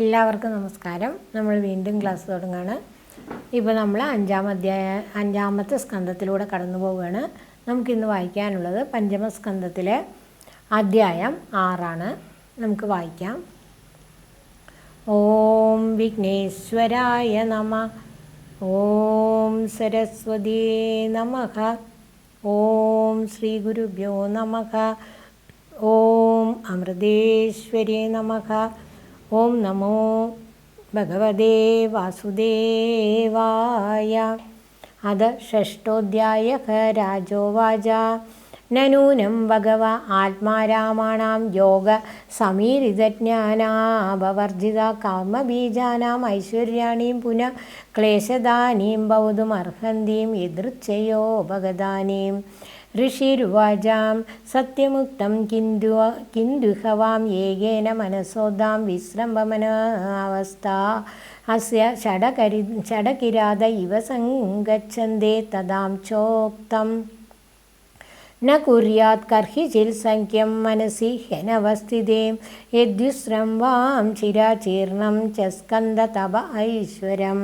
എല്ലാവർക്കും നമസ്കാരം. നമ്മൾ വീണ്ടും ക്ലാസ് തുടങ്ങുകയാണ്. ഇപ്പോൾ നമ്മൾ അഞ്ചാമത്തെ സ്കന്ധത്തിലൂടെ കടന്നു പോവുകയാണ്. നമുക്കിന്ന് വായിക്കാനുള്ളത് പഞ്ചമസ്കന്ധത്തിലെ അധ്യായം 6 നമുക്ക് വായിക്കാം. ഓം വിഘ്നേശ്വരായ നമഃ. ഓം സരസ്വതീ നമഃ. ഓം ശ്രീ ഗുരുഭ്യോ നമഃ. ഓം അമൃതേശ്വരി നമഃ. ഓം നമോ ഭഗവതേ വാസുദേവായ. അത ഷഷ്ടോധ്യായഃ. രാജോവാച നൂനം ഭഗവ ആത്മാരാമാണാം യോഗ സമീരിതജ്ഞാനാപവർജിത കാമബീജാനാം ഐശ്വര്യാണീം പുനഃ ക്ലേശദാനീം ബൗദ്ധമർഹന്തീം യദൃച്ഛയോ ഭഗദാനീം. ഋഷിരുവാചാം സത്യമുക്തം കിന്ദുഹവാം ഏകേന മനസോദാം വിശ്രംഭമനാവസ്ഥ അസ്യ ഷഡകിരാത ഇവ സംഗച്ഛന്തേ തദാം ചോക്തം ന കുര്യാത് കർഹിചിൽ സംഖ്യം മനസി ഹ്യനവസ്ഥിതേ യദ്യുസ്രം വാം ചിരാചീർണം ച സ്കന്ദ തപ ഐശ്വരം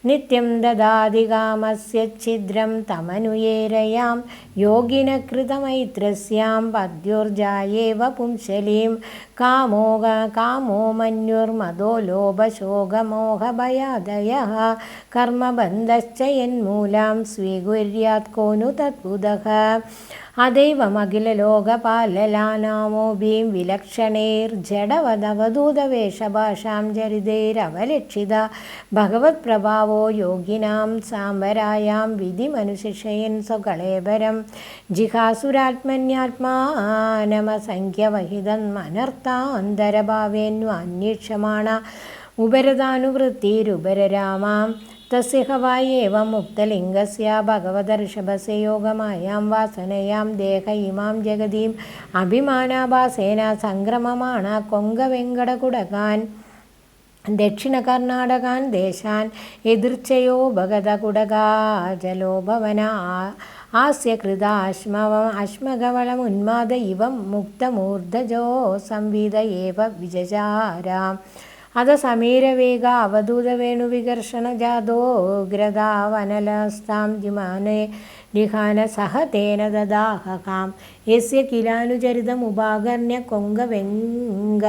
നിത്യം ദദാതി കാമസ്യ ഛിദ്രം തമനുയേരയാം യോഗിന കൃതമൈത്രസ്യാം പദ്യോർജായേവ പുംസലീം കാമോ മന്യുർമദോ ലോഭശോകമോഹഭയാദയഃ കർമ്മബന്ധശ്ച യന്മൂലാം സ്വീകുര്യാത് കോനു തദ്ബുധഃ അതൈവമഖിലലോകപാലലാനാമോഭീം വിലക്ഷണൈർജഡവദവധൂതവേഷഭാഷാം ചരിതൈരവലക്ഷിത ഭഗവത്പ്രഭാവോ യോഗിനാം സാംബരായാം വിധിമനുശിക്ഷയൻ സ്വകളേബരം ജിഹാസുരാത്മന്യാത്മാനമസംഖ്യവഹിതം അനർത്ഥാന്തരഭാവേന്വാന്വേക്ഷമാണ ഉപരതാനുവൃത്തിരുപരരാമാം തസ്യ ഹവായേവം മുക്തലിംഗസ്യ ഭഗവദർഷഭസ്യ യോഗമായാം വാസനയാം ദേഹ ഇമാം ജഗതീം അഭിമാനാഭാസേന സംക്രമമാണ കൊങ്കവെങ്കടകുടകാൻ ദക്ഷിണകർണാടകാൻ ദേശാൻ എതിർച്ചയോ ഭഗതകുടകാജലോഭവന ആസ്യകൃത അശ്മകവളമുന്മാദ ഇവ മുക്തമൂർധജോ സംവിധ ഏവ വിജചാരാം. അത സമീരവേഗ അവധൂതവേണുവികർഷണ ജാതോഗ്രതാവനലസ്താം ജിമാനേ ലിഹാന സഹതേന ദദാഹകാം യസ്യ കിലാനുചരിതമുപാകർണ്യ കൊങ്കവെങ്ക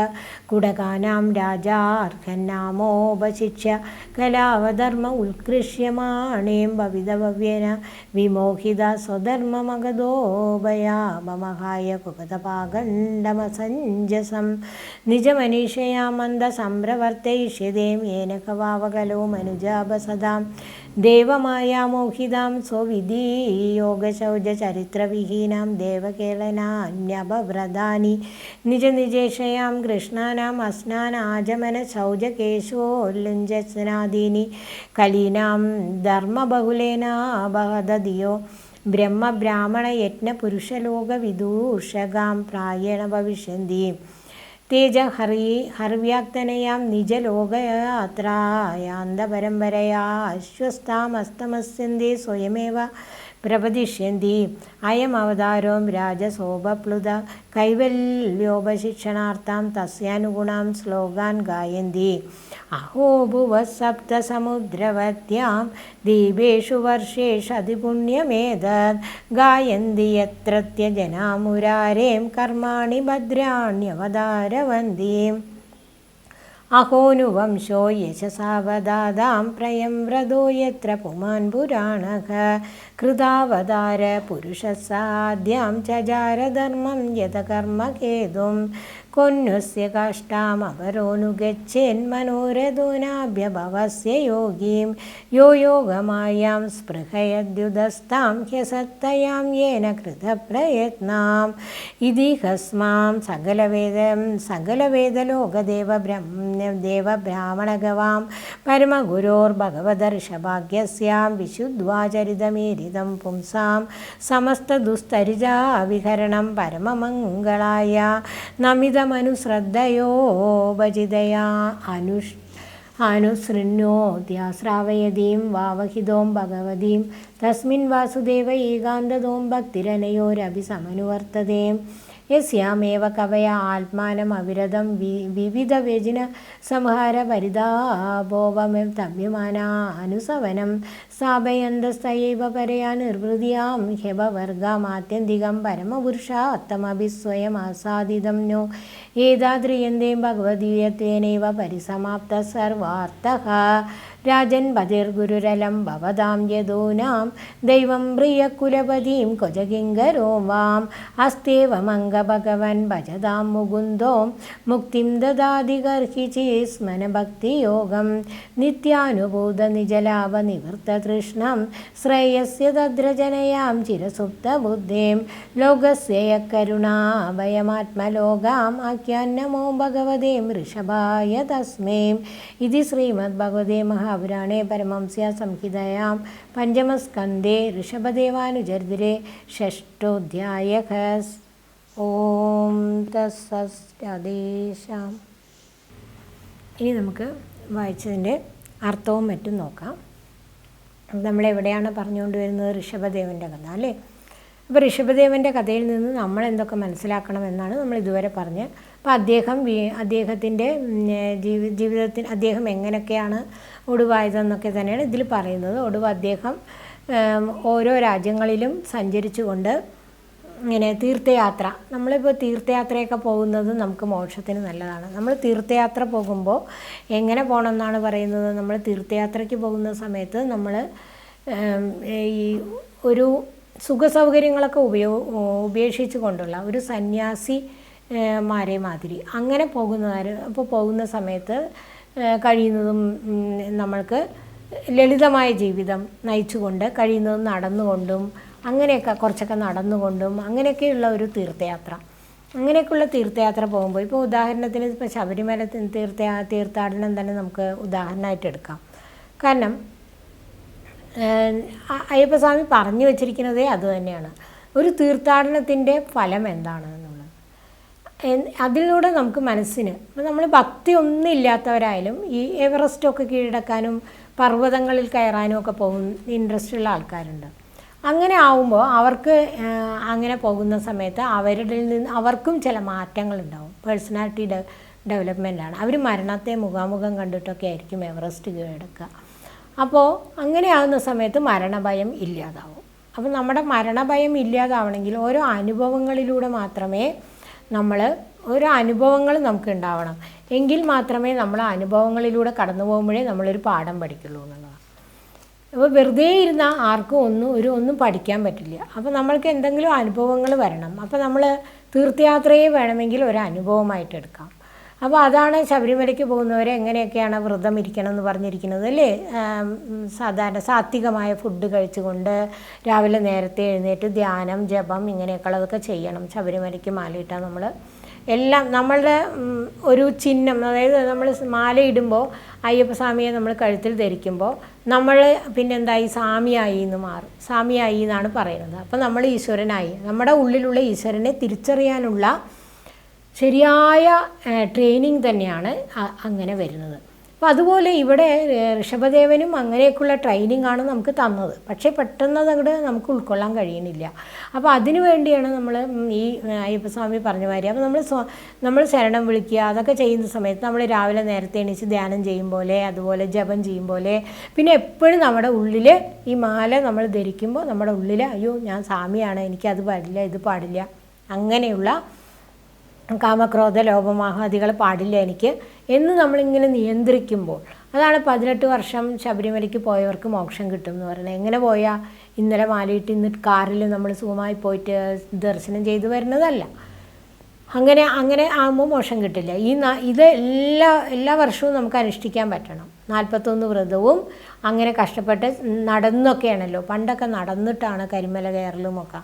കുടകാനാം രാജാർഹന്നാമോപശിക്ഷ്യ കലാവധർമ്മ ഉത്കൃഷ്യമാണേം ഭവിതഭവ്യേന വിമോഹിത സ്വധർമ്മമഗതോഭയാമഹായ കുപതപാകണ്ഡമസഞ്ജസം നിജമനീഷയാ മന്ദസംപ്രവർത്തയിഷ്യതേം യേന കവാവകലോ മനുജാപസദാം ദേവമായാമോഹിതാം സ്വവിധിയോഗശൗചരിത്രവിഹീനാം ദേവകേളനാന്യഭവ്രതാനി നിജനിജേഷയാം കൃഷ്ണാനാം അസ്നാനാചമന ശൗചകേശോല്ലുഞ്ജസ്നാദീനി കലീനാം ധർമ്മബഹുലേനാബഹദധിയോ ബ്രഹ്മബ്രാഹ്മണയജ്ഞപുരുഷലോകവിദൂഷകാം പ്രായേണ ഭവിഷ്യന്തി തേജ ഹർവ്യാക്തനയാം നിജലോകയാത്രായാന്തപരമ്പരയാ അശ്വസ്ഥാമസ്തമസ്യന്തി സ്വയമേവ പ്രപദിഷ്യന്തി. അയമവതാരോ രാജസോപപ്ലുത കൈവല്യോപശിക്ഷണാർത്ഥം തസ്യാനുഗുണാം ശ്ലോകാൻ ഗായന്തി. അഹോ ഭുവഃ സപ്തസമുദ്രവത്യാം ദീപേഷു വർഷേഷു അതിപുണ്യമേതത് ഗായന്തി യത്രത്യ ജനാമുരാരേം കർമാണി ഭദ്രാണ്യവതാരവന്തീം. അഹോനുവംശോ യശസാവദാതാം പ്രയം വ്രതോ യത്ര പുമാൻ പുരാണഃ കൃതാവതാര പുരുഷസാദ്യാം ചചാരധർമ്മം യതകർമ്മകേതും കൊന്വസ്യ കാഷ്ടാമപരോനുഗച്ഛേന്മനോരഥോനാഭ്യഭവസ്യ യോഗീം യോ യോഗമായാം സ്പൃഹയദ്യുതസ്താം ഹ്യസത്തയാം യേന കൃതപ്രയത്നാം ഇതിഹസ്മാം സകലവേദലോകദേവബ്രാഹ്മണഗവാം പരമഗുരോർഭഗവദർഷഭാഗ്യസ്യാം വിശുദ്ധ്വാചരിതമീരിതം പുംസാം സമസ്തദുസ്തരിജാവിഹരണം പരമമംഗളായ നമിതമനുശ്രദ്ധയോപചിതയാ അനുസൃണ്യോദ്യാശ്രാവയതീം വാവഹിതോം ഭഗവതീം തസ്മിൻ വാസുദേവ ഏകാന്തതോം ഭക്തിരനയോരഭിസമനുവർത്തതേ. യസ്യാമേവ കവയ ആത്മാനം അവിരതം വിവിധ വ്യജന സംഹാര പരിതാപോവമതമ്യമാനാനുസവനം സ്ഥാപയന്തസ്തയൈവ പരയാ നിർവൃതിയാം ഹ്യപവർഗാമാത്യന്തികം പരമപുരുഷാത്തമഭിസ്വയമാസാദിതം നോ ഏതാദ്രിയന്തേ ഭഗവദീയത്വേനൈവ പരിസമാപ്ത സർവാർത്ഥഃ രാജൻ പതിർഗുരുരലം ഭവതാം യദൂനാം ദൈവം പ്രിയകുലപതിം ക്വചകിങ്കരോ വാം അസ്തേവമംഗഭഗവൻ ഭജതാം മുകുന്ദോ മുക്തിം ദദാതി ഗർഹിചി സ്മനഭക്തിയോഗം നിത്യാനുഭൂത നിജലാഭ നിവൃത്തതൃഷ്ണം ശ്രേയസ്യ തദ്രജനയാം ചിരസുപ്തബുദ്ധിം ലോകസ്യ കരുണാഭയമാത്മലോകാം ആഖ്യാന്നമോ ഭഗവതേ ഋഷഭായ തസ്മൈ ഇതി ശ്രീമദ്ഭഗവതേ महापुराणे परमहंस्या संहितायां पञ्चमस्कन्धे ऋषभदेवानुचरित्रे षष्ठोऽध्यायः। ഓം തസ്സദ്ദേശാം. ഇനി നമുക്ക് വായിച്ചതിൻ്റെ അർത്ഥവും മറ്റും നോക്കാം. നമ്മളെവിടെയാണ് പറഞ്ഞുകൊണ്ട് വരുന്നത്? ഋഷഭദേവൻ്റെ കഥ അല്ലേ? അപ്പോൾ ഋഷഭദേവൻ്റെ കഥയിൽ നിന്ന് നമ്മൾ എന്തൊക്കെ മനസ്സിലാക്കണമെന്നാണ് നമ്മൾ ഇതുവരെ പറഞ്ഞത്. അപ്പോൾ അദ്ദേഹത്തിൻ്റെ ജീവിതത്തിൽ അദ്ദേഹം എങ്ങനെയൊക്കെയാണ് ഒടുവായതെന്നൊക്കെ തന്നെയാണ് ഇതിൽ പറയുന്നത്. ഒടുവ് അദ്ദേഹം ഓരോ രാജ്യങ്ങളിലും സഞ്ചരിച്ചുകൊണ്ട് ഇങ്ങനെ തീർത്ഥയാത്ര, നമ്മളിപ്പോൾ തീർത്ഥയാത്രയൊക്കെ പോകുന്നത് നമുക്ക് മോക്ഷത്തിന് നല്ലതാണ്. നമ്മൾ തീർത്ഥയാത്ര പോകുമ്പോൾ എങ്ങനെ പോകണം എന്നാണ് പറയുന്നത്? നമ്മൾ തീർത്ഥയാത്രയ്ക്ക് പോകുന്ന സമയത്ത് നമ്മൾ ഈ ഒരു സുഖസൗകര്യങ്ങളൊക്കെ ഉപേക്ഷിച്ച് കൊണ്ടുള്ള ഒരു സന്യാസിമാരെ മാതിരി അങ്ങനെ പോകുന്ന സമയത്ത് കഴിയുന്നതും നമ്മൾക്ക് ലളിതമായ ജീവിതം നയിച്ചുകൊണ്ട് കഴിയുന്നതും നടന്നുകൊണ്ടും അങ്ങനെയൊക്കെ കുറച്ചൊക്കെ നടന്നുകൊണ്ടും അങ്ങനെയൊക്കെയുള്ള ഒരു തീർത്ഥയാത്ര. അങ്ങനെയൊക്കെയുള്ള തീർത്ഥയാത്ര പോകുമ്പോൾ ഇപ്പോൾ ഉദാഹരണത്തിന് ഇപ്പോൾ ശബരിമല തീർത്ഥാടനം തന്നെ നമുക്ക് ഉദാഹരണമായിട്ട് എടുക്കാം. കാരണം അയ്യപ്പസ്വാമി പറഞ്ഞു വച്ചിരിക്കുന്നതേ അതുതന്നെയാണ്. ഒരു തീർത്ഥാടനത്തിൻ്റെ ഫലം എന്താണ് എന്നുള്ളത് അതിലൂടെ നമുക്ക് മനസ്സിന്, ഇപ്പോൾ നമ്മൾ ഭക്തി ഒന്നും ഇല്ലാത്തവരായാലും ഈ എവറസ്റ്റൊക്കെ കീഴടക്കാനും പർവ്വതങ്ങളിൽ കയറാനും ഒക്കെ ഇൻട്രസ്റ്റ് ഉള്ള ആൾക്കാരുണ്ട്. അങ്ങനെ ആവുമ്പോൾ അവർക്ക് അങ്ങനെ പോകുന്ന സമയത്ത് അവരുടെ നിന്ന് അവർക്കും ചില മാറ്റങ്ങളുണ്ടാവും. പേഴ്സണാലിറ്റി ഡെവലപ്മെൻറ്റാണ്. അവർ മരണത്തെ മുഖാമുഖം കണ്ടിട്ടൊക്കെ ആയിരിക്കും എവറസ്റ്റ് കീഴടക്കുക. അപ്പോൾ അങ്ങനെയാകുന്ന സമയത്ത് മരണഭയം ഇല്ലാതാവും. അപ്പോൾ നമ്മുടെ മരണഭയം ഇല്ലാതാവണമെങ്കിൽ ഓരോ അനുഭവങ്ങളിലൂടെ മാത്രമേ ഓരോ അനുഭവങ്ങൾ നമുക്ക് ഉണ്ടാവണം. എങ്കിൽ മാത്രമേ നമ്മൾ അനുഭവങ്ങളിലൂടെ കടന്നു പോകുമ്പോഴേ നമ്മളൊരു പാഠം പഠിക്കുള്ളൂ എന്നുള്ളതാണ്. അപ്പോൾ വെറുതെ ഇരുന്നാൽ ആർക്കും ഒന്നും പഠിക്കാൻ പറ്റില്ല. അപ്പോൾ നമ്മൾക്ക് എന്തെങ്കിലും അനുഭവങ്ങൾ വരണം. അപ്പോൾ നമ്മൾ തീർത്ഥയാത്രയെ വേണമെങ്കിൽ ഒരു അനുഭവമായിട്ട് എടുക്കാം. അപ്പോൾ അതാണ് ശബരിമലയ്ക്ക് പോകുന്നവരെ എങ്ങനെയൊക്കെയാണ് വ്രതം ഇരിക്കണം എന്ന് പറഞ്ഞിരിക്കുന്നത് അല്ലേ? സാധാരണ സാത്വികമായ ഫുഡ് കഴിച്ചുകൊണ്ട് രാവിലെ നേരത്തെ എഴുന്നേറ്റ് ധ്യാനം, ജപം ഇങ്ങനെയൊക്കെയുള്ളതൊക്കെ ചെയ്യണം. ശബരിമലയ്ക്ക് മാലയിട്ടാൽ നമ്മൾ എല്ലാം നമ്മളുടെ ഒരു ചിഹ്നം, അതായത് നമ്മൾ മാലയിടുമ്പോൾ അയ്യപ്പസ്വാമിയെ നമ്മൾ കഴുത്തിൽ ധരിക്കുമ്പോൾ നമ്മൾ പിന്നെന്തായി? സ്വാമിയായി എന്ന് മാറും. സ്വാമിയായി എന്നാണ് പറയുന്നത്. അപ്പോൾ നമ്മൾ ഈശ്വരനായി. നമ്മുടെ ഉള്ളിലുള്ള ഈശ്വരനെ തിരിച്ചറിയാനുള്ള ശരിയായ ട്രെയിനിങ് തന്നെയാണ് അങ്ങനെ വരുന്നത്. അപ്പോൾ അതുപോലെ ഇവിടെ ഋഷഭദേവനും അങ്ങനെയൊക്കെയുള്ള ട്രെയിനിങ് ആണ് നമുക്ക് തന്നത്. പക്ഷേ പെട്ടെന്ന് അങ്ങോട്ട് നമുക്ക് ഉൾക്കൊള്ളാൻ കഴിയുന്നില്ല. അപ്പോൾ അതിനു വേണ്ടിയാണ് നമ്മൾ ഈ അയ്യപ്പസ്വാമി പറഞ്ഞ മാതിരി അപ്പോൾ നമ്മൾ ശരണം വിളിക്കുക അതൊക്കെ ചെയ്യുന്ന സമയത്ത് നമ്മൾ രാവിലെ നേരത്തെ എണീച്ച് ധ്യാനം ചെയ്യും പോലെ, അതുപോലെ ജപം ചെയ്യും പോലെ, പിന്നെ എപ്പോഴും നമ്മുടെ ഉള്ളിൽ ഈ മാല നമ്മൾ ധരിക്കുമ്പോൾ നമ്മുടെ ഉള്ളിൽ അയ്യോ ഞാൻ സ്വാമിയാണ്, എനിക്കത് പാടില്ല, ഇത് പാടില്ല, അങ്ങനെയുള്ള കാമക്രോധ ലോപമാഹാദികൾ പാടില്ല എനിക്ക് എന്ന് നമ്മളിങ്ങനെ നിയന്ത്രിക്കുമ്പോൾ അതാണ് 18 വർഷം ശബരിമലയ്ക്ക് പോയവർക്ക് മോക്ഷം കിട്ടും എന്ന് പറയുന്നത്. എങ്ങനെ പോയാൽ ഇന്നലെ മാലയിട്ട് ഇന്ന് കാറിൽ നമ്മൾ സുഖമായി പോയിട്ട് ദർശനം ചെയ്തു വരുന്നതല്ല. അങ്ങനെ ആകുമ്പോൾ മോക്ഷം കിട്ടില്ല. ഇത് എല്ലാ വർഷവും നമുക്ക് അനുഷ്ഠിക്കാൻ പറ്റണം. 41 വ്രതവും അങ്ങനെ കഷ്ടപ്പെട്ട് നടന്നൊക്കെയാണല്ലോ, പണ്ടൊക്കെ നടന്നിട്ടാണ് കരിമല കയറലുമൊക്കെ.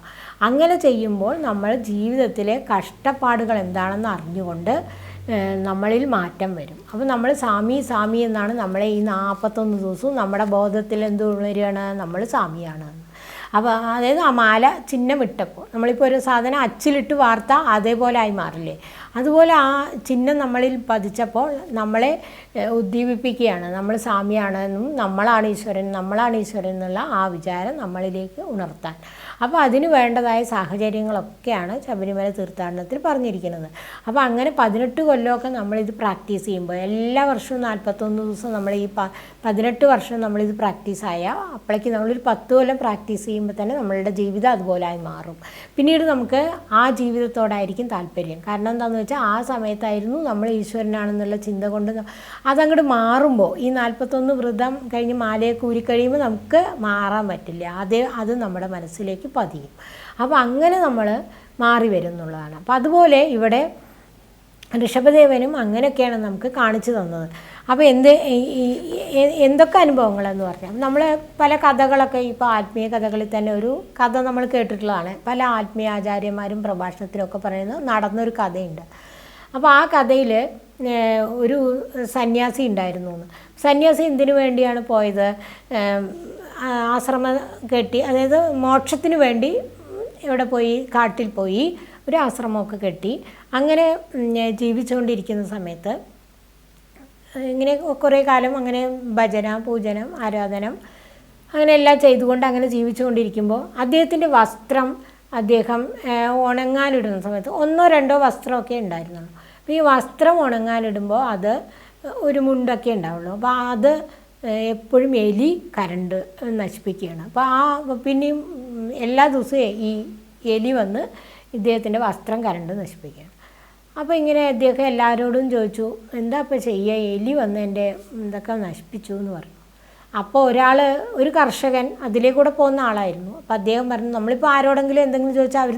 അങ്ങനെ ചെയ്യുമ്പോൾ നമ്മൾ ജീവിതത്തിലെ കഷ്ടപ്പാടുകൾ എന്താണെന്ന് അറിഞ്ഞുകൊണ്ട് നമ്മളിൽ മാറ്റം വരും. അപ്പോൾ നമ്മൾ സ്വാമി എന്നാണ് നമ്മളെ ഈ 41 ദിവസവും നമ്മുടെ ബോധത്തിൽ എന്ത് വരികയാണ്? നമ്മൾ സ്വാമിയാണ്. അപ്പോൾ അതായത് ആ മാല ചിഹ്നം ഇട്ടപ്പോൾ നമ്മളിപ്പോൾ ഒരു സാധനം അച്ചിലിട്ട് വാർത്താൽ അതേപോലെ ആയി മാറില്ലേ? അതുപോലെ ആ ചിഹ്നം നമ്മളിൽ പതിച്ചപ്പോൾ നമ്മളെ ഉദ്ദീപിപ്പിക്കുകയാണ്. നമ്മൾ സാമ്യമാണെന്നും നമ്മളാണ് ഈശ്വരൻ എന്നുള്ള ആ വിചാരം നമ്മളിലേക്ക് ഉണർത്താൻ. അപ്പോൾ അതിന് വേണ്ടതായ സാഹചര്യങ്ങളൊക്കെയാണ് ശബരിമല തീർത്ഥാടനത്തിൽ പറഞ്ഞിരിക്കുന്നത്. അപ്പോൾ അങ്ങനെ 18 കൊല്ലമൊക്കെ നമ്മളിത് പ്രാക്ടീസ് ചെയ്യുമ്പോൾ, എല്ലാ വർഷവും 41 ദിവസം നമ്മൾ ഈ 18 വർഷം നമ്മളിത് പ്രാക്ടീസായ അപ്പോഴേക്ക് നമ്മളൊരു 10 കൊല്ലം പ്രാക്ടീസ് ചെയ്യുമ്പോൾ തന്നെ നമ്മളുടെ ജീവിതം അതുപോലായി മാറും. പിന്നീട് നമുക്ക് ആ ജീവിതത്തോടായിരിക്കും താല്പര്യം. കാരണം എന്താണെന്ന് വെച്ചാൽ ആ സമയത്തായിരുന്നു നമ്മൾ ഈശ്വരനാണെന്നുള്ള ചിന്ത കൊണ്ട് അതങ്ങോട്ട് മാറുമ്പോൾ, ഈ 41 വ്രതം കഴിഞ്ഞ് മാലയൊക്കെ ഊരിക്കഴിയുമ്പോൾ നമുക്ക് മാറാൻ പറ്റില്ല. അത് നമ്മുടെ മനസ്സിലേക്ക് പതിയും. അപ്പോൾ അങ്ങനെ നമ്മൾ മാറി വരും എന്നുള്ളതാണ്. അപ്പോൾ അതുപോലെ ഇവിടെ ഋഷഭദേവനും അങ്ങനെയൊക്കെയാണ് നമുക്ക് കാണിച്ചു തന്നത്. അപ്പോൾ എന്തൊക്കെ അനുഭവങ്ങളെന്ന് പറഞ്ഞാൽ, നമ്മൾ പല കഥകളൊക്കെ ഇപ്പോൾ ആത്മീയ കഥകളിൽ തന്നെ ഒരു കഥ നമ്മൾ കേട്ടിട്ടുള്ളതാണ്. പല ആത്മീയ ആചാര്യന്മാരും പ്രഭാഷണത്തിലൊക്കെ പറയുന്നത് നടന്നൊരു കഥയുണ്ട്. അപ്പോൾ ആ കഥയിൽ ഒരു സന്യാസി ഉണ്ടായിരുന്നു. സന്യാസി എന്തിനു വേണ്ടിയാണ് പോയത്? ആശ്രമം കെട്ടി, അതായത് മോക്ഷത്തിന് വേണ്ടി ഇവിടെ പോയി, കാട്ടിൽ പോയി ഒരു ആശ്രമമൊക്കെ കെട്ടി അങ്ങനെ ജീവിച്ചുകൊണ്ടിരിക്കുന്ന സമയത്ത് ഇങ്ങനെ കുറേ കാലം അങ്ങനെ ഭജന, പൂജനം, ആരാധനം അങ്ങനെ എല്ലാം ചെയ്തുകൊണ്ട് അങ്ങനെ ജീവിച്ചുകൊണ്ടിരിക്കുമ്പോൾ അദ്ദേഹത്തിൻ്റെ വസ്ത്രം അദ്ദേഹം ഉണങ്ങാനിടുന്ന സമയത്ത് 1-2 വസ്ത്രമൊക്കെ ഉണ്ടായിരുന്നുള്ളൂ. അപ്പോൾ ഈ വസ്ത്രം ഉണങ്ങാനിടുമ്പോൾ അത് ഒരു മുണ്ടൊക്കെ ഉണ്ടാവുള്ളൂ. അപ്പോൾ അത് എപ്പോഴും എലി കരണ്ട് നശിപ്പിക്കുകയാണ്. അപ്പോൾ പിന്നെയും എല്ലാ ദിവസവും ഈ എലി വന്ന് ഇദ്ദേഹത്തിൻ്റെ വസ്ത്രം കരണ്ട് നശിപ്പിക്കുകയാണ്. അപ്പോൾ ഇങ്ങനെ അദ്ദേഹം എല്ലാവരോടും ചോദിച്ചു, എന്താ ഇപ്പോൾ ചെയ്യുക? എലി വന്ന് എൻ്റെ ഇതൊക്കെ നശിപ്പിച്ചു എന്ന് പറഞ്ഞു. അപ്പോൾ ഒരു കർഷകൻ അതിലേക്കൂടെ പോകുന്ന ആളായിരുന്നു. അപ്പോൾ അദ്ദേഹം പറഞ്ഞു, നമ്മളിപ്പോൾ ആരോടെങ്കിലും എന്തെങ്കിലും ചോദിച്ചാൽ അവർ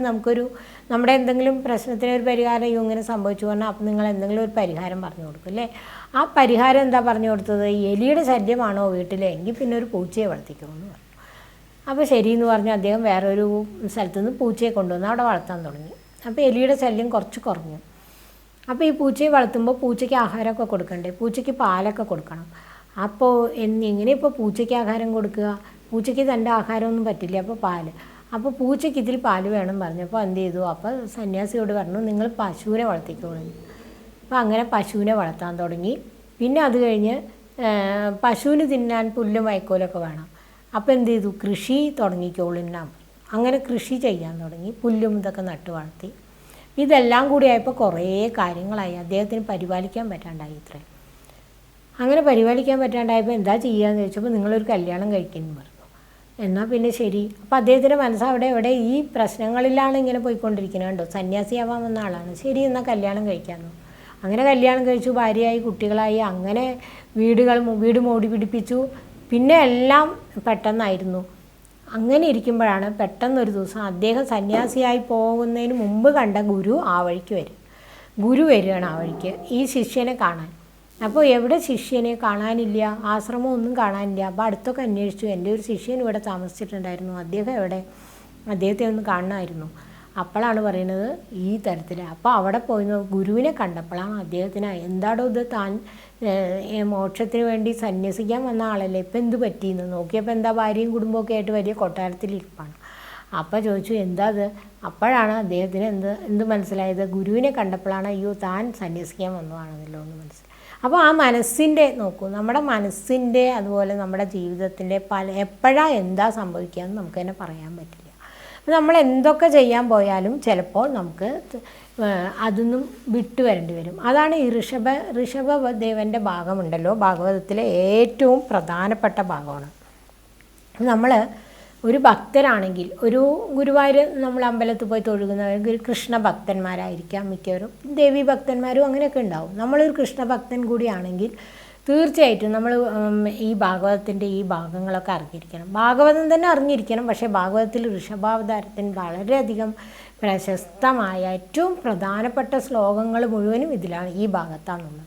നമ്മുടെ എന്തെങ്കിലും പ്രശ്നത്തിന് ഒരു പരിഹാരം ഇങ്ങനെ സംഭവിച്ചു പറഞ്ഞാൽ അപ്പോൾ നിങ്ങൾ എന്തെങ്കിലും ഒരു പരിഹാരം പറഞ്ഞു കൊടുക്കും അല്ലേ? ആ പരിഹാരം എന്താ പറഞ്ഞു കൊടുത്തത്? എലിയുടെ ശല്യമാണോ വീട്ടിൽ? എങ്കിൽ പിന്നെ ഒരു പൂച്ചയെ വളർത്തിക്കുമെന്ന് പറഞ്ഞു. അപ്പോൾ ശരിയെന്ന് പറഞ്ഞ് അദ്ദേഹം വേറൊരു സ്ഥലത്തു നിന്ന് പൂച്ചയെ കൊണ്ടുവന്ന് അവിടെ വളർത്താൻ തുടങ്ങി. അപ്പോൾ എലിയുടെ ശല്യം കുറച്ച് കുറഞ്ഞു. അപ്പോൾ ഈ പൂച്ചയെ വളർത്തുമ്പോൾ പൂച്ചയ്ക്ക് ആഹാരമൊക്കെ കൊടുക്കണ്ടേ? പൂച്ചയ്ക്ക് പാലൊക്കെ കൊടുക്കണം. അപ്പോൾ എങ്ങനെ ഇപ്പോൾ പൂച്ചയ്ക്ക് ആഹാരം കൊടുക്കുക? പൂച്ചയ്ക്ക് തൻ്റെ ആഹാരമൊന്നും പറ്റില്ല. അപ്പോൾ പാല്. അപ്പോൾ പൂച്ചയ്ക്ക് ഇതിൽ പാല് വേണം പറഞ്ഞപ്പോൾ എന്ത് ചെയ്തു? അപ്പോൾ സന്യാസിയോട് പറഞ്ഞു, നിങ്ങൾ പശുവിനെ വളർത്തിക്കോളൂ. അപ്പോൾ അങ്ങനെ പശുവിനെ വളർത്താൻ തുടങ്ങി. പിന്നെ അത് കഴിഞ്ഞ് പശുവിന് തിന്നാൻ പുല്ലും വൈക്കോലൊക്കെ വേണം. അപ്പോൾ എന്ത് ചെയ്തു? കൃഷി തുടങ്ങിക്കോളിന്നാണ്. അങ്ങനെ കൃഷി ചെയ്യാൻ തുടങ്ങി. പുല്ലും ഇതൊക്കെ നട്ട് വളർത്തി. ഇതെല്ലാം കൂടി ആയപ്പോൾ കുറേ കാര്യങ്ങളായി. അദ്ദേഹത്തിന് പരിപാലിക്കാൻ പറ്റാണ്ടായി. ഇത്രയും അങ്ങനെ പരിപാലിക്കാൻ പറ്റാണ്ടായപ്പോൾ എന്താ ചെയ്യുകയെന്ന് ചോദിച്ചപ്പോൾ നിങ്ങളൊരു കല്യാണം കഴിക്കുന്നു പറഞ്ഞു. എന്നാൽ പിന്നെ ശരി. അപ്പോൾ അദ്ദേഹത്തിൻ്റെ മനസ്സവിടെ ഈ പ്രശ്നങ്ങളിലാണ് ഇങ്ങനെ പോയിക്കൊണ്ടിരിക്കുന്നത്. കണ്ടോ, സന്യാസിയാവാൻ വന്ന ആളാണ്. ശരി, എന്നാൽ കല്യാണം കഴിക്കാമെന്നു. അങ്ങനെ കല്യാണം കഴിച്ചു, ഭാര്യയായി, കുട്ടികളായി. അങ്ങനെ വീട് മോടി പിടിപ്പിച്ചു. പിന്നെ എല്ലാം പെട്ടെന്നായിരുന്നു. അങ്ങനെ ഇരിക്കുമ്പോഴാണ് പെട്ടെന്നൊരു ദിവസം അദ്ദേഹം സന്യാസിയായി പോകുന്നതിന് മുമ്പ് കണ്ട ഗുരു ആ വഴിക്ക് വരും. ഗുരു വരികയാണ് ആ വഴിക്ക് ഈ ശിഷ്യനെ കാണാൻ. അപ്പോൾ എവിടെ ശിഷ്യനെ കാണാനില്ല, ആശ്രമം ഒന്നും കാണാനില്ല. അപ്പോൾ അടുത്തൊക്കെ അന്വേഷിച്ചു. എൻ്റെ ഒരു ശിഷ്യൻ ഇവിടെ താമസിച്ചിട്ടുണ്ടായിരുന്നു, അദ്ദേഹം എവിടെ? അദ്ദേഹത്തെ ഒന്ന് കാണണമായിരുന്നു. അപ്പോഴാണ് പറയുന്നത് ഈ തരത്തിൽ. അപ്പോൾ അവിടെ പോയി ഗുരുവിനെ കണ്ടപ്പോഴാണ് അദ്ദേഹത്തിന് എന്താടോ ഇത്, താൻ മോക്ഷത്തിന് വേണ്ടി സന്യസിക്കാൻ വന്ന ആളല്ലേ, ഇപ്പം എന്ത് പറ്റിയെന്ന് നോക്കിയപ്പോൾ എന്താ ഭാര്യയും കുടുംബമൊക്കെ ആയിട്ട് വലിയ കൊട്ടാരത്തിലിരിപ്പാണ്. അപ്പോൾ ചോദിച്ചു എന്താ അത്? അപ്പോഴാണ് അദ്ദേഹത്തിന് എന്ത് മനസ്സിലായത്? ഗുരുവിനെ കണ്ടപ്പോഴാണ് അയ്യോ താൻ സന്യസിക്കാൻ വന്നതാണെന്നല്ലോ എന്ന് മനസ്സിലായി. അപ്പോൾ ആ മനസ്സിൻ്റെ നോക്കൂ, നമ്മുടെ മനസ്സിൻ്റെ അതുപോലെ നമ്മുടെ ജീവിതത്തിൻ്റെ എപ്പോഴാണ് എന്താ സംഭവിക്കുക എന്ന് നമുക്ക് തന്നെ പറയാൻ പറ്റില്ല. നമ്മൾ എന്തൊക്കെ ചെയ്യാൻ പോയാലും ചിലപ്പോൾ നമുക്ക് അതൊന്നും വിട്ടു വരേണ്ടി വരും. അതാണ് ഈ ഋഷഭദേവൻ്റെ ഭാഗമുണ്ടല്ലോ, ഭാഗവതത്തിലെ ഏറ്റവും പ്രധാനപ്പെട്ട ഭാഗമാണ്. നമ്മൾ ഒരു ഭക്തരാണെങ്കിൽ, ഒരു ഗുരുവായൂർ നമ്മൾ അമ്പലത്തിൽ പോയി തൊഴുകുന്നവർ കൃഷ്ണ ഭക്തന്മാരായിരിക്കാം മിക്കവരും, ദേവീ ഭക്തന്മാരും അങ്ങനെയൊക്കെ ഉണ്ടാവും. നമ്മളൊരു കൃഷ്ണ ഭക്തൻ കൂടിയാണെങ്കിൽ തീർച്ചയായിട്ടും നമ്മൾ ഈ ഭാഗവതത്തിൻ്റെ ഈ ഭാഗങ്ങളൊക്കെ അറിഞ്ഞിരിക്കണം. ഭാഗവതം തന്നെ അറിഞ്ഞിരിക്കണം. പക്ഷേ ഭാഗവതത്തിൽ ഋഷഭാവതാരത്തിന് വളരെയധികം പ്രശസ്തമായ ഏറ്റവും പ്രധാനപ്പെട്ട ശ്ലോകങ്ങൾ മുഴുവനും ഇതിലാണ്, ഈ ഭാഗത്താണുള്ളത്.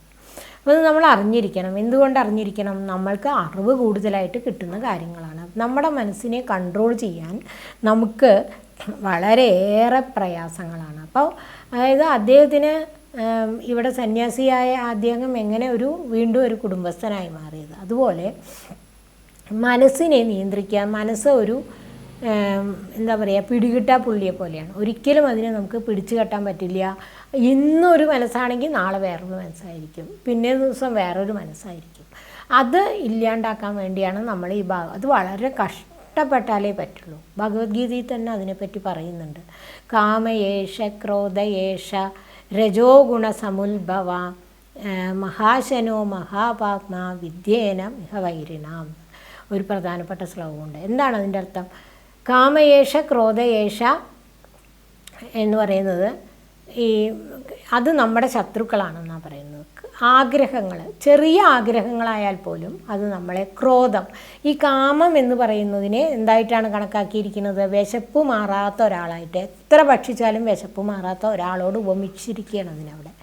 അപ്പോൾ അത് നമ്മൾ അറിഞ്ഞിരിക്കണം. എന്തുകൊണ്ട് അറിഞ്ഞിരിക്കണം? നമ്മൾക്ക് അറിവ് കൂടുതലായിട്ട് കിട്ടുന്ന കാര്യങ്ങളാണ്. നമ്മുടെ മനസ്സിനെ കൺട്രോൾ ചെയ്യാൻ നമുക്ക് വളരെയേറെ പ്രയാസങ്ങളാണ്. അപ്പോൾ അതായത് അദ്ദേഹത്തിന് ഇവിടെ സന്യാസിയായ അദ്ദേഹം എങ്ങനെ വീണ്ടും ഒരു കുടുംബസ്ഥനായി മാറിയത്. അതുപോലെ മനസ്സിനെ നിയന്ത്രിക്കാൻ, മനസ്സ് എന്താ പറയുക, പിടികിട്ടാ പുള്ളിയെ പോലെയാണ്. ഒരിക്കലും അതിനെ നമുക്ക് പിടിച്ചു കെട്ടാൻ പറ്റില്ല. ഇന്നൊരു മനസ്സാണെങ്കിൽ നാളെ വേറൊരു മനസ്സായിരിക്കും, പിന്നേ ദിവസം വേറൊരു മനസ്സായിരിക്കും. അത് ഇല്ലാണ്ടാക്കാൻ വേണ്ടിയാണ് നമ്മൾ ഈ ഭാഗം, അത് വളരെ കഷ്ടപ്പെട്ടാലേ പറ്റുള്ളൂ. ഭഗവത്ഗീതയിൽ തന്നെ അതിനെപ്പറ്റി പറയുന്നുണ്ട്. കാമയേഷ ക്രോധയേഷ രജോ ഗുണസമുത്ഭവ മഹാശനോ മഹാപാത്മാ വിദ്യേന മിഹ വൈരിണാം. ഒരു പ്രധാനപ്പെട്ട ശ്ലോകമുണ്ട്. എന്താണ് അതിൻ്റെ അർത്ഥം? കാമയേഷ ക്രോധയേഷ എന്ന് പറയുന്നത് അത് നമ്മുടെ ശത്രുക്കളാണെന്നാണ് പറയുന്നത്. ആഗ്രഹങ്ങൾ, ചെറിയ ആഗ്രഹങ്ങളായാൽ പോലും അത് നമ്മളെ, ക്രോധം, ഈ കാമം എന്ന് പറയുന്നതിനെ എന്തായിട്ടാണ് കണക്കാക്കിയിരിക്കുന്നത്? വിശപ്പ് മാറാത്ത ഒരാളായിട്ട്, എത്ര ഭക്ഷിച്ചാലും വിശപ്പ് മാറാത്ത ഒരാളോട് ഉപമിച്ചിരിക്കുകയാണ് അതിനവിടെ.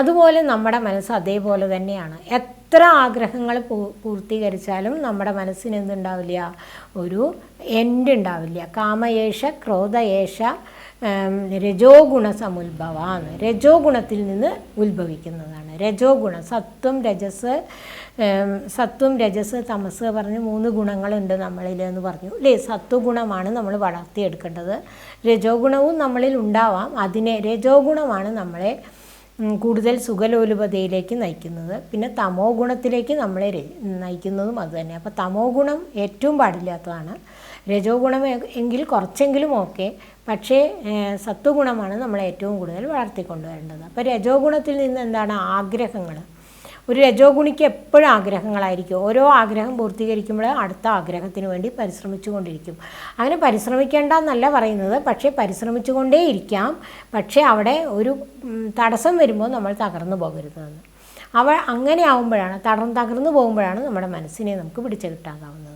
അതുപോലെ നമ്മുടെ മനസ്സ് അതേപോലെ തന്നെയാണ്. എത്ര ആഗ്രഹങ്ങൾ പൂർത്തീകരിച്ചാലും നമ്മുടെ മനസ്സിന് എന്തുണ്ടാവില്ല? ഒരു എൻഡ് ഉണ്ടാവില്ല. കാമയേഷ ക്രോധയേഷ രജോ ഗുണസമുത്ഭവാന്ന്. രജോ ഗുണത്തിൽ നിന്ന് ഉത്ഭവിക്കുന്നതാണ് രജോ ഗുണം. സത്വം രജസ് തമസ് പറഞ്ഞ് 3 ഗുണങ്ങളുണ്ട് നമ്മളിൽ എന്ന് പറഞ്ഞു അല്ലേ? സത്വഗുണമാണ് നമ്മൾ വളർത്തിയെടുക്കേണ്ടത്. രജോ ഗുണവും നമ്മളിൽ ഉണ്ടാവാം. രജോ ഗുണമാണ് നമ്മളെ കൂടുതൽ സുഖലോലുപതയിലേക്ക് നയിക്കുന്നത്. പിന്നെ തമോ ഗുണത്തിലേക്ക് നമ്മളെ നയിക്കുന്നതും അതുതന്നെ. അപ്പോൾ തമോ ഗുണം ഏറ്റവും പാടില്ലാത്തതാണ്. രജോ ഗുണം എങ്കിൽ കുറച്ചെങ്കിലും ഓക്കെ, പക്ഷേ സത്വഗുണമാണ് നമ്മളെ ഏറ്റവും കൂടുതൽ വളർത്തിക്കൊണ്ടുവരേണ്ടത്. അപ്പോൾ രജോ ഗുണത്തിൽ നിന്ന് എന്താണ്? ആഗ്രഹങ്ങൾ. ഒരു രജോ ഗുണിക്ക് എപ്പോഴും ആഗ്രഹങ്ങളായിരിക്കും. ഓരോ ആഗ്രഹം പൂർത്തീകരിക്കുമ്പോൾ അടുത്ത ആഗ്രഹത്തിന് വേണ്ടി പരിശ്രമിച്ചു കൊണ്ടിരിക്കും. അങ്ങനെ പരിശ്രമിക്കേണ്ട എന്നല്ല പറയുന്നത്, പക്ഷേ പരിശ്രമിച്ചു കൊണ്ടേ ഇരിക്കാം. പക്ഷേ അവിടെ ഒരു തടസ്സം വരുമ്പോൾ നമ്മൾ തകർന്നു പോകരുതെന്ന്. അങ്ങനെ ആവുമ്പോഴാണ്, തകർന്നു പോകുമ്പോഴാണ് നമ്മുടെ മനസ്സിനെ നമുക്ക് പിടിച്ചു കിട്ടാതാവുന്നത്.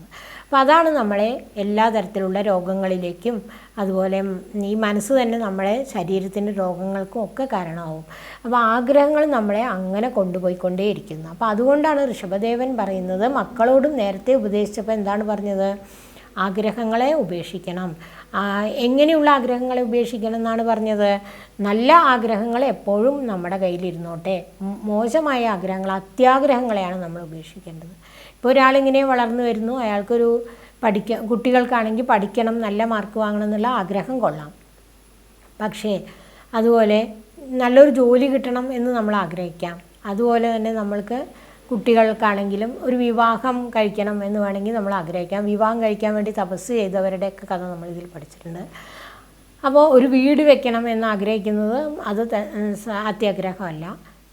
അപ്പോൾ അതാണ് നമ്മളെ എല്ലാ തരത്തിലുള്ള രോഗങ്ങളിലേക്കും, അതുപോലെ ഈ മനസ്സ് തന്നെ നമ്മളെ ശരീരത്തിൻ്റെ രോഗങ്ങൾക്കും ഒക്കെ കാരണമാവും. അപ്പോൾ ആഗ്രഹങ്ങൾ നമ്മളെ അങ്ങനെ കൊണ്ടുപോയിക്കൊണ്ടേയിരിക്കുന്നു. അപ്പോൾ അതുകൊണ്ടാണ് ഋഷഭദേവൻ പറയുന്നത്, മക്കളോടും നേരത്തെ ഉപദേശിച്ചപ്പോൾ എന്താണ് പറഞ്ഞത്? ആഗ്രഹങ്ങളെ ഉപേക്ഷിക്കണം. എങ്ങനെയുള്ള ആഗ്രഹങ്ങളെ ഉപേക്ഷിക്കണം എന്നാണ് പറഞ്ഞത്? നല്ല ആഗ്രഹങ്ങൾ എപ്പോഴും നമ്മുടെ കയ്യിലിരുന്നോട്ടെ. മോശമായ ആഗ്രഹങ്ങൾ, അത്യാഗ്രഹങ്ങളെയാണ് നമ്മൾ ഉപേക്ഷിക്കേണ്ടത്. ഇപ്പോൾ ഒരാളിങ്ങനെ വളർന്നു വരുന്നു, അയാൾക്കൊരു കുട്ടികൾക്കാണെങ്കിൽ പഠിക്കണം, നല്ല മാർക്ക് വാങ്ങണം എന്നുള്ള ആഗ്രഹം കൊള്ളാം. പക്ഷേ അതുപോലെ നല്ലൊരു ജോലി കിട്ടണം എന്ന് നമ്മൾ ആഗ്രഹിക്കാം. അതുപോലെ തന്നെ നമ്മൾക്ക് കുട്ടികൾക്കാണെങ്കിലും ഒരു വിവാഹം കഴിക്കണം എന്ന് വേണമെങ്കിൽ നമ്മൾ ആഗ്രഹിക്കാം. വിവാഹം കഴിക്കാൻ വേണ്ടി തപസ് ചെയ്തവരുടെയൊക്കെ കഥ നമ്മളിതിൽ പഠിച്ചിട്ടുണ്ട്. അപ്പോൾ ഒരു വീട് വെക്കണം എന്ന് ആഗ്രഹിക്കുന്നത് അത് അത്യാഗ്രഹമല്ല.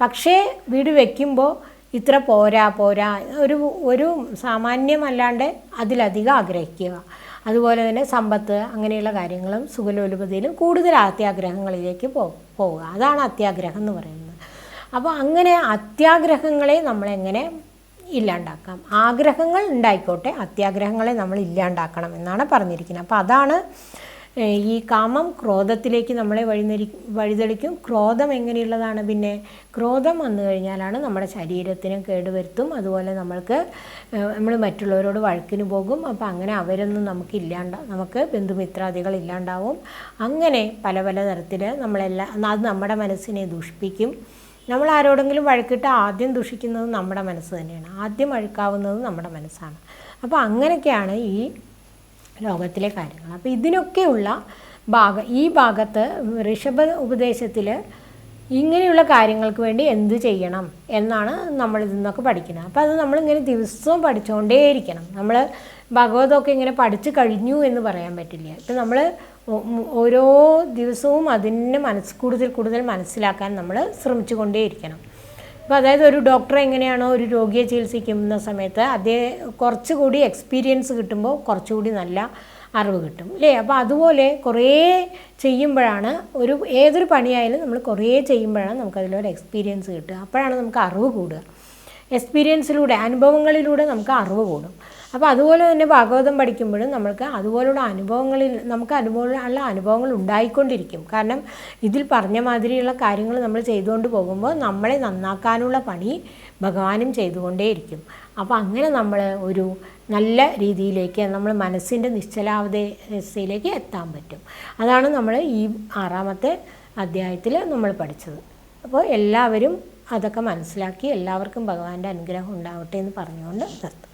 പക്ഷേ വീട് വയ്ക്കുമ്പോൾ ഇത്ര പോരാ ഒരു സാമാന്യമല്ലാണ്ട് അതിലധികം ആഗ്രഹിക്കുക. അതുപോലെ തന്നെ സമ്പത്ത്, അങ്ങനെയുള്ള കാര്യങ്ങളും സുഖലോലുപതയിലും കൂടുതൽ അത്യാഗ്രഹങ്ങളിലേക്ക് പോവുക. അതാണ് അത്യാഗ്രഹം എന്ന് പറയുന്നത്. അപ്പോൾ അങ്ങനെ അത്യാഗ്രഹങ്ങളെ നമ്മളെങ്ങനെ ഇല്ലാണ്ടാക്കാം? ആഗ്രഹങ്ങൾ ഉണ്ടായിക്കോട്ടെ, അത്യാഗ്രഹങ്ങളെ നമ്മൾ ഇല്ലാണ്ടാക്കണം എന്നാണ് പറഞ്ഞിരിക്കുന്നത്. അപ്പോൾ അതാണ് ഈ കാമം ക്രോധത്തിലേക്ക് നമ്മളെ വഴിതെളിക്കും. ക്രോധം എങ്ങനെയുള്ളതാണ്? പിന്നെ ക്രോധം വന്നു കഴിഞ്ഞാലാണ് നമ്മുടെ ശരീരത്തിന് കേടുവരുത്തും. അതുപോലെ നമ്മൾ മറ്റുള്ളവരോട് വഴക്കിന് പോകും. അപ്പോൾ അങ്ങനെ അവരൊന്നും നമുക്ക് ബന്ധുമിത്രാദികൾ ഇല്ലാണ്ടാവും. അങ്ങനെ പല തരത്തിൽ അത് നമ്മുടെ മനസ്സിനെ ദുഷിപ്പിക്കും. നമ്മൾ ആരോടെങ്കിലും വഴക്കിട്ട് ആദ്യം ദുഷിക്കുന്നത് നമ്മുടെ മനസ്സ് തന്നെയാണ്. ആദ്യം വഴക്കാവുന്നത് നമ്മുടെ മനസ്സാണ്. അപ്പോൾ അങ്ങനെയൊക്കെയാണ് ഈ ലോകത്തിലെ കാര്യങ്ങൾ. അപ്പോൾ ഇതിനൊക്കെയുള്ള ഈ ഭാഗത്ത് ഋഷഭ ഉപദേശത്തിൽ ഇങ്ങനെയുള്ള കാര്യങ്ങൾക്ക് വേണ്ടി എന്ത് ചെയ്യണം എന്നാണ് നമ്മളിതിൽ നിന്നൊക്കെ പഠിക്കുന്നത്. അപ്പോൾ അത് നമ്മളിങ്ങനെ ദിവസവും പഠിച്ചുകൊണ്ടേയിരിക്കണം. നമ്മൾ ഭഗവതമൊക്കെ ഇങ്ങനെ പഠിച്ചു കഴിഞ്ഞു എന്ന് പറയാൻ പറ്റില്ല. ഇപ്പം നമ്മൾ ഓരോ ദിവസവും അതിനെ കൂടുതൽ മനസ്സിലാക്കാൻ നമ്മൾ ശ്രമിച്ചു കൊണ്ടേയിരിക്കണം. അപ്പോൾ അതായത് ഒരു ഡോക്ടർ എങ്ങനെയാണോ ഒരു രോഗിയെ ചികിത്സിക്കുന്ന സമയത്ത് കുറച്ചുകൂടി എക്സ്പീരിയൻസ് കിട്ടുമ്പോൾ കുറച്ചുകൂടി നല്ല അറിവ് കിട്ടും അല്ലേ? അപ്പോൾ അതുപോലെ കുറേ ചെയ്യുമ്പോഴാണ് ഏതൊരു പണിയായാലും നമ്മൾ കുറേ ചെയ്യുമ്പോഴാണ് നമുക്കതിലൊരു എക്സ്പീരിയൻസ് കിട്ടുക. അപ്പോഴാണ് നമുക്ക് അറിവ് കൂടുക. എക്സ്പീരിയൻസിലൂടെ, അനുഭവങ്ങളിലൂടെ നമുക്ക് അറിവ് കൂടും. അപ്പോൾ അതുപോലെ തന്നെ ഭാഗവതം പഠിക്കുമ്പോഴും നമുക്ക് അനുഭവങ്ങൾ ഉണ്ടായിക്കൊണ്ടിരിക്കും. കാരണം ഇതിൽ പറഞ്ഞ മാതിരിയുള്ള കാര്യങ്ങൾ നമ്മൾ ചെയ്തുകൊണ്ട് പോകുമ്പോൾ നമ്മളെ നന്നാക്കാനുള്ള പണി ഭഗവാനും ചെയ്തുകൊണ്ടേയിരിക്കും. അപ്പോൾ അങ്ങനെ നമ്മൾ ഒരു നല്ല രീതിയിലേക്ക് നമ്മൾ മനസ്സിൻ്റെ നിശ്ചലാവസ്ഥയിലേക്ക് എത്താൻ പറ്റും. അതാണ് നമ്മൾ ഈ 6ാമത്തെ അധ്യായത്തിൽ നമ്മൾ പഠിച്ചത്. അപ്പോൾ എല്ലാവരും അതൊക്കെ മനസ്സിലാക്കി എല്ലാവർക്കും ഭഗവാന്റെ അനുഗ്രഹം ഉണ്ടാവട്ടെ എന്ന് പറഞ്ഞുകൊണ്ട് നിർത്തും.